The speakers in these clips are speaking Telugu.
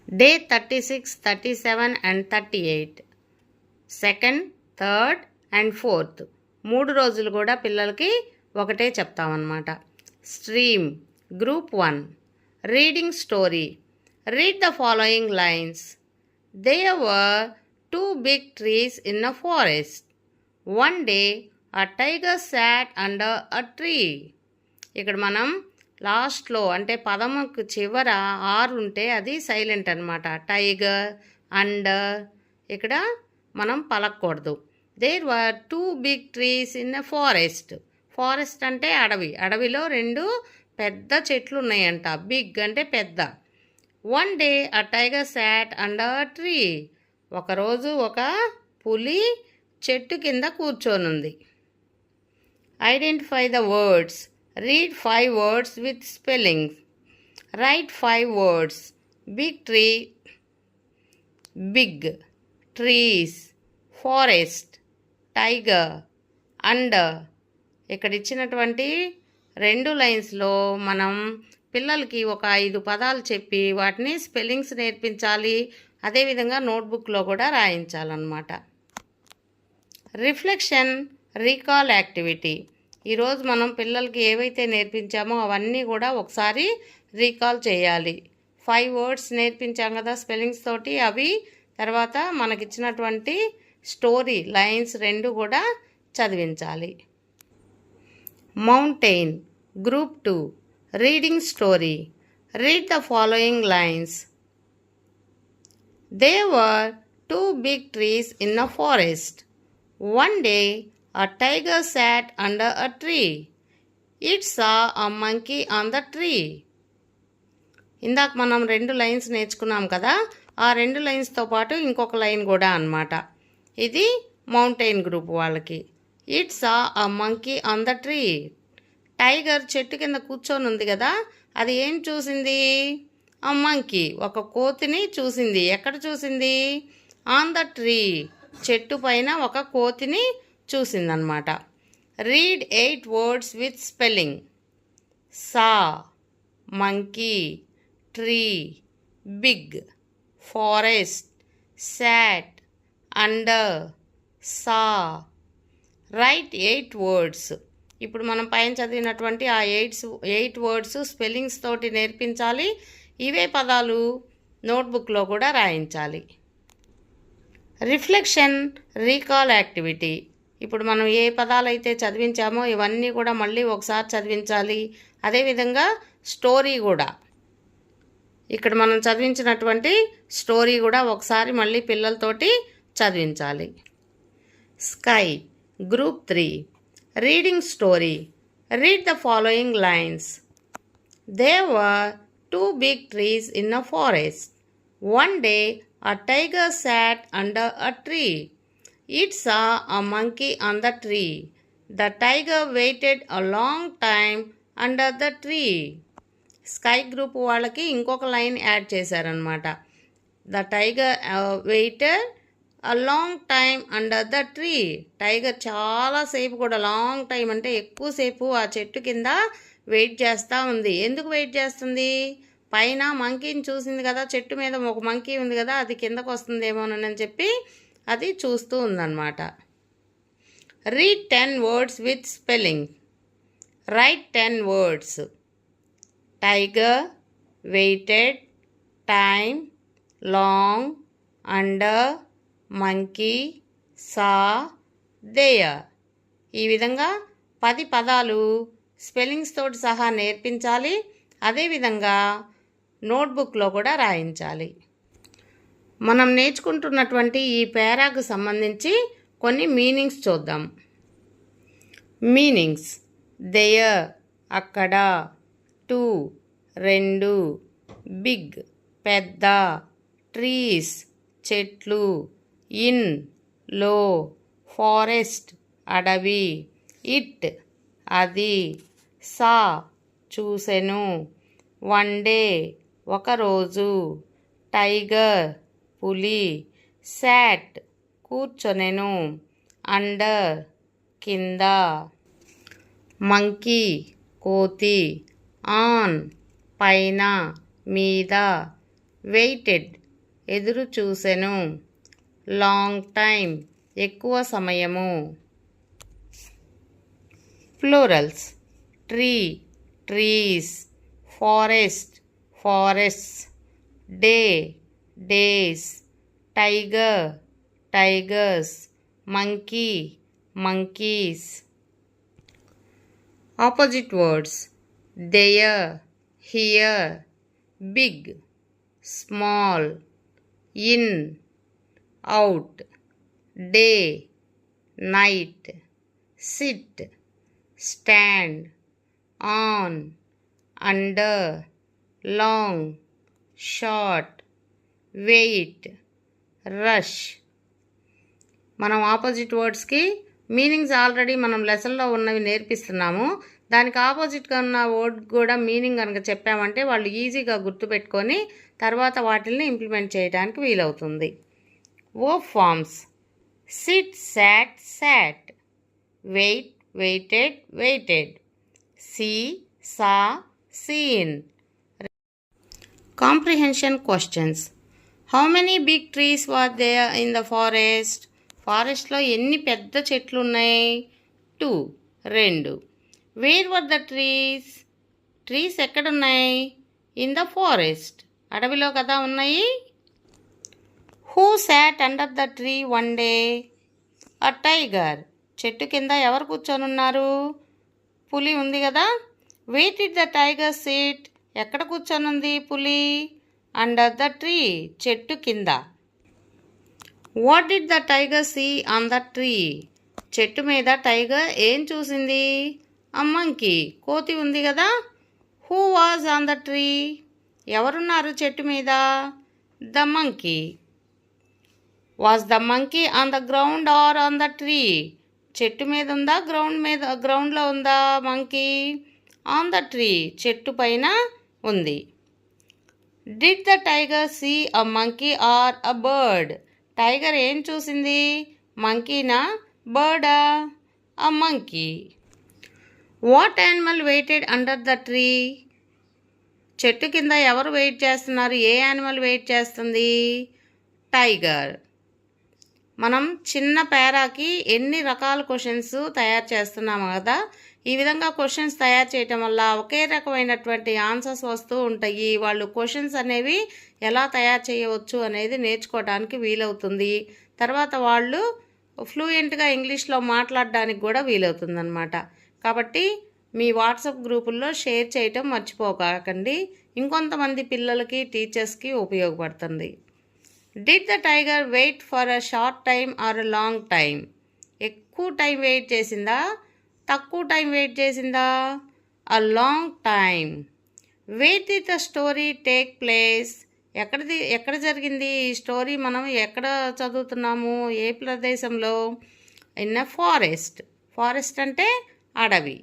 Day 36, 37 and 38. Second, third and fourth 3 రోజులు కూడా పిల్లలకి ఒకటే చెప్తామన్నమాట. Stream group 1. Reading story. Read the following lines. There were 2 big trees in a forest. One day a tiger sat under a tree. ఇక్కడ మనం లాస్ట్లో అంటే పదముకు చివర ఆర్ ఉంటే అది సైలెంట్ అనమాట. టైగర్, అండర్ ఇక్కడ మనం పలకూడదు. There were 2 big trees in a forest. Forest అంటే అడవి. అడవిలో 2 పెద్ద చెట్లు ఉన్నాయంట. బిగ్ అంటే పెద్ద. One day a tiger sat under a tree. ఒకరోజు ఒక పులి చెట్టు కింద కూర్చోనుంది. Identify the words. Read 5 words with spellings. Write 5 words. Big tree, big, trees, forest, tiger, under. ఇక్కడ ఇచ్చినటువంటి 2 లైన్స్లో మనం పిల్లలకి ఒక 5 పదాలు చెప్పి వాటిని స్పెల్లింగ్స్ నేర్పించాలి. అదేవిధంగా నోట్బుక్లో కూడా రాయించాలన్నమాట. Reflection, recall activity. ఈరోజు మనం పిల్లలకి ఏవైతే నేర్పించామో అవన్నీ కూడా ఒకసారి రీకాల్ చేయాలి. 5 వర్డ్స్ నేర్పించాం కదా స్పెల్లింగ్స్ తోటి. అవి తర్వాత మనకిచ్చినటువంటి స్టోరీ లైన్స్ 2 కూడా చదివించాలి. Mountain group 2. Reading story. Read the following lines. There were 2 big trees in a forest. One day a tiger sat under a tree. It saw a monkey on the tree. ఇందాక మనం 2 లైన్స్ నేర్చుకున్నాం కదా, ఆ 2 లైన్స్తో పాటు ఇంకొక లైన్ కూడా అన్నమాట. ఇది మౌంటైన్ గ్రూప్ వాళ్ళకి. It saw a monkey on the tree. Tiger చెట్టు కింద కూర్చొని ఉంది కదా, అది ఏం చూసింది? ఆ మంకీ ఒక కోతిని చూసింది. ఎక్కడ చూసింది? ఆన్ ద ట్రీ, చెట్టు పైన ఒక కోతిని చూసిందనమాట. Read 8 words with spelling. Saw, monkey, tree, big, forest, sat, under, saw. Write 8 words. ఇప్పుడు మనం పైన చదివినటువంటి ఆ 8 వర్డ్స్ స్పెల్లింగ్స్ తోటి నేర్పించాలి. ఇవే పదాలు నోట్బుక్లో కూడా రాయించాలి. Reflection, recall activity. ఇప్పుడు మనం ఏ పదాలు అయితే చదివించామో ఇవన్నీ కూడా మళ్ళీ ఒకసారి చదివించాలి. అదేవిధంగా స్టోరీ కూడా, ఇక్కడ మనం చదివించినటువంటి స్టోరీ కూడా ఒకసారి మళ్ళీ పిల్లలతోటి చదివించాలి. Sky group 3. Reading story. Read the following lines. There were 2 big trees in a forest. One day a tiger sat under a tree. It saw a monkey on the tree. The tiger waited a long time under the tree. Sky group వాళ్ళకి ఇంకొక లైన్ యాడ్ చేశారనమాట. The tiger waited a long time under the tree. Tiger చాలాసేపు కూడా, లాంగ్ టైం అంటే ఎక్కువసేపు ఆ చెట్టు కింద వెయిట్ చేస్తూ ఉంది. ఎందుకు వెయిట్ చేస్తుంది? పైన మంకీని చూసింది కదా, చెట్టు మీద ఒక మంకీ ఉంది కదా, అది కిందకు వస్తుందేమోనని చెప్పి అది చూస్తూ ఉందన్నమాట. Read 10 words with spelling. Write 10 words. Tiger, waited, time, long, under, monkey, saw, there. ఈ విధంగా 10 పదాలు స్పెల్లింగ్స్ తోటి సహా నేర్పించాలి. అదేవిధంగా నోట్బుక్లో కూడా రాయించాలి. మనం నేర్చుకుంటున్నటువంటి ఈ పేరాకు సంబంధించి కొన్ని మీనింగ్స్ చూద్దాం. మీనింగ్స్. దేయర్ అక్కడ, 2 2, బిగ్ పెద్ద, ట్రీస్ చెట్లు, ఇన్ లో, ఫారెస్ట్ అడవి, ఇట్ అది, సా చూసెను, వన్ డే ఒకరోజు, టైగర్ పులి, సాట్ కూర్చొనెను, అండర్ కింద, మంకీ కోతి, ఆన్ పైన మీద, వెయిటెడ్ ఎదురు చూసెను, లాంగ్ టైం ఎక్కువ సమయము. Plurals tree trees, forest forests, day days, tiger tigers, monkey monkeys. Opposite words there, here, big, small, in, out, day, night, sit, stand, on, under, long, short, wait, rush. మనం ఆపోజిట్ వర్డ్స్కి మీనింగ్స్ ఆల్రెడీ మనం లెసన్లో ఉన్నవి నేర్పిస్తున్నాము. దానికి ఆపోజిట్గా ఉన్న వర్డ్ కూడా మీనింగ్ కనుక చెప్పామంటే వాళ్ళు ఈజీగా గుర్తుపెట్టుకొని తర్వాత వాటిని ఇంప్లిమెంట్ చేయడానికి వీలవుతుంది. Verb forms sit sat sat, wait waited waited, see saw seen. Comprehension questions. How many big trees were there in the forest? ఫారెస్ట్లో ఎన్ని పెద్ద చెట్లు ఉన్నాయి? 2 2. Where were the trees? Trees ఎక్కడున్నాయి? ఇన్ ద ఫారెస్ట్ అడవిలో కదా ఉన్నాయి. Who sat under the tree one day? A tiger. చెట్టు కింద ఎవరు కూర్చొని ఉన్నారు? పులి ఉంది కదా. Where did the tiger sit? ఎక్కడ కూర్చొని ఉంది పులి? అండర్ ద ట్రీ చెట్టు కింద. What did the tiger see on the tree? చెట్టు మీద టైగర్ ఏం చూసింది? అ మంకీ కోతి ఉంది కదా. Who was on the tree? ఎవరున్నారు చెట్టు మీద? The monkey. Was the monkey on the ground or on the tree? చెట్టు మీద ఉందా గ్రౌండ్లో ఉందా మంకీ? ఆన్ ద ట్రీ చెట్టు పైన ఉంది. Did the tiger see a monkey or a bird? Tiger ఏం చూసింది? మంకీనా బర్డా? A monkey. What animal waited under the tree? చెట్టు కింద ఎవరు వెయిట్ చేస్తున్నారు? ఏ యానిమల్ వెయిట్ చేస్తుంది? టైగర్. మనం చిన్న పేరాకి ఎన్ని రకాల క్వశ్చన్స్ తయారు చేస్తున్నాము కదా. ఈ విధంగా క్వశ్చన్స్ తయారు చేయటం వల్ల ఒకే రకమైనటువంటి ఆన్సర్స్ వస్తూ ఉంటాయి. వాళ్ళు క్వశ్చన్స్ అనేవి ఎలా తయారు చేయవచ్చు అనేది నేర్చుకోవడానికి వీలవుతుంది. తర్వాత వాళ్ళు ఫ్లూయెంట్గా ఇంగ్లీష్లో మాట్లాడడానికి కూడా వీలవుతుంది అన్నమాట. కాబట్టి మీ వాట్సాప్ గ్రూపుల్లో షేర్ చేయటం మర్చిపోకండి. ఇంకొంతమంది పిల్లలకి టీచర్స్కి ఉపయోగపడుతుంది. Did the tiger wait for a short time or a long time? ఎక్కువ టైం వెయిట్ చేసిందా? తక్కువ టైం వెయిట్ చేసిందా? A long time. Where did the story take place? ఎక్కడ జరిగింది ఈ స్టోరీ? మనం ఎక్కడ చదువుతున్నాము? ఏ ప్రదేశంలో? In a forest. ఫారెస్ట్ అంటే అడవి.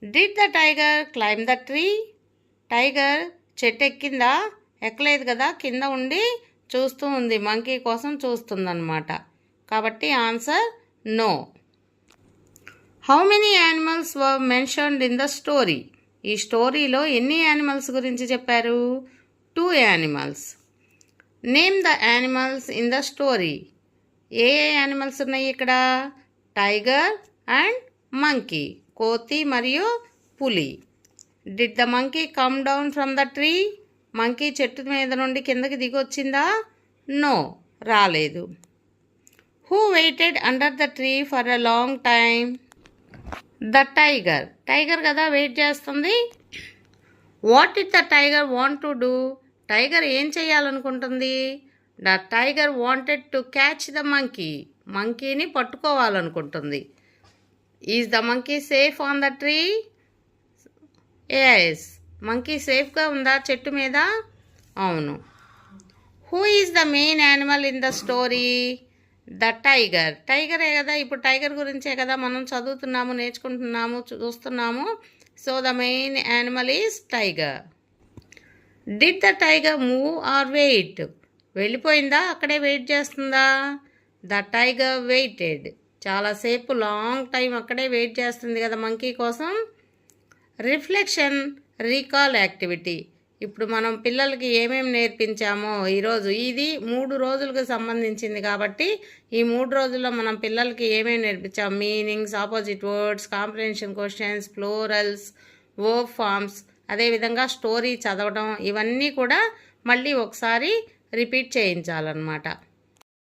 Did the tiger claim the tree? Tiger చెట్టు ఎక్కిందా? ఎక్కలేదు కదా, కింద ఉండి చూస్తూ ఉంది, మంకీ కోసం చూస్తుందన్నమాట. కాబట్టి answer no. How many animals were mentioned in the story? ఈ స్టోరీలో ఎన్ని యానిమల్స్ గురించి చెప్పారు? 2 animals. Name the animals in the story. ఏ యానిమల్స్ ఉన్నాయి ఇక్కడ? టైగర్ అండ్ మంకీ, కోతి మరియు పులి. Did the monkey come down from the tree? Monkey చెట్టు మీద నుండి కిందకి దిగి వచ్చిందా? నో, రాలేదు. Who waited under the tree for a long time? The tiger. Tiger కదా వెయిట్ చేస్తుంది. What did the tiger want to do? Tiger ఏం చేయాలనుకుంటుంది? The tiger wanted to catch the monkey. మంకీని పట్టుకోవాలనుకుంటుంది. Is the monkey safe on the tree? Yes, monkey సేఫ్గా ఉందా చెట్టు మీద? అవును. Who is the main animal in the story? The tiger. టైగరే కదా, ఇప్పుడు టైగర్ గురించే కదా మనం చదువుతున్నాము, నేర్చుకుంటున్నాము, చూస్తున్నాము. So the main animal is tiger. Did the tiger move or wait? వెళ్ళిపోయిందా, అక్కడే వెయిట్ చేస్తుందా? The tiger waited. చాలాసేపు లాంగ్ టైం అక్కడే వెయిట్ చేస్తుంది కదా మంకీ కోసం. Reflection, recall activity. ఇప్పుడు మనం పిల్లలకి ఏమేమి నేర్పించామో ఈరోజు ఇది 3 రోజులకు సంబంధించింది కాబట్టి ఈ 3 రోజుల్లో మనం పిల్లలకి ఏమేమి నేర్పించాం, meanings, opposite words, comprehension questions, plurals, verb forms, అదేవిధంగా స్టోరీ చదవడం, ఇవన్నీ కూడా మళ్ళీ ఒకసారి రిపీట్ చేయించాలన్నమాట.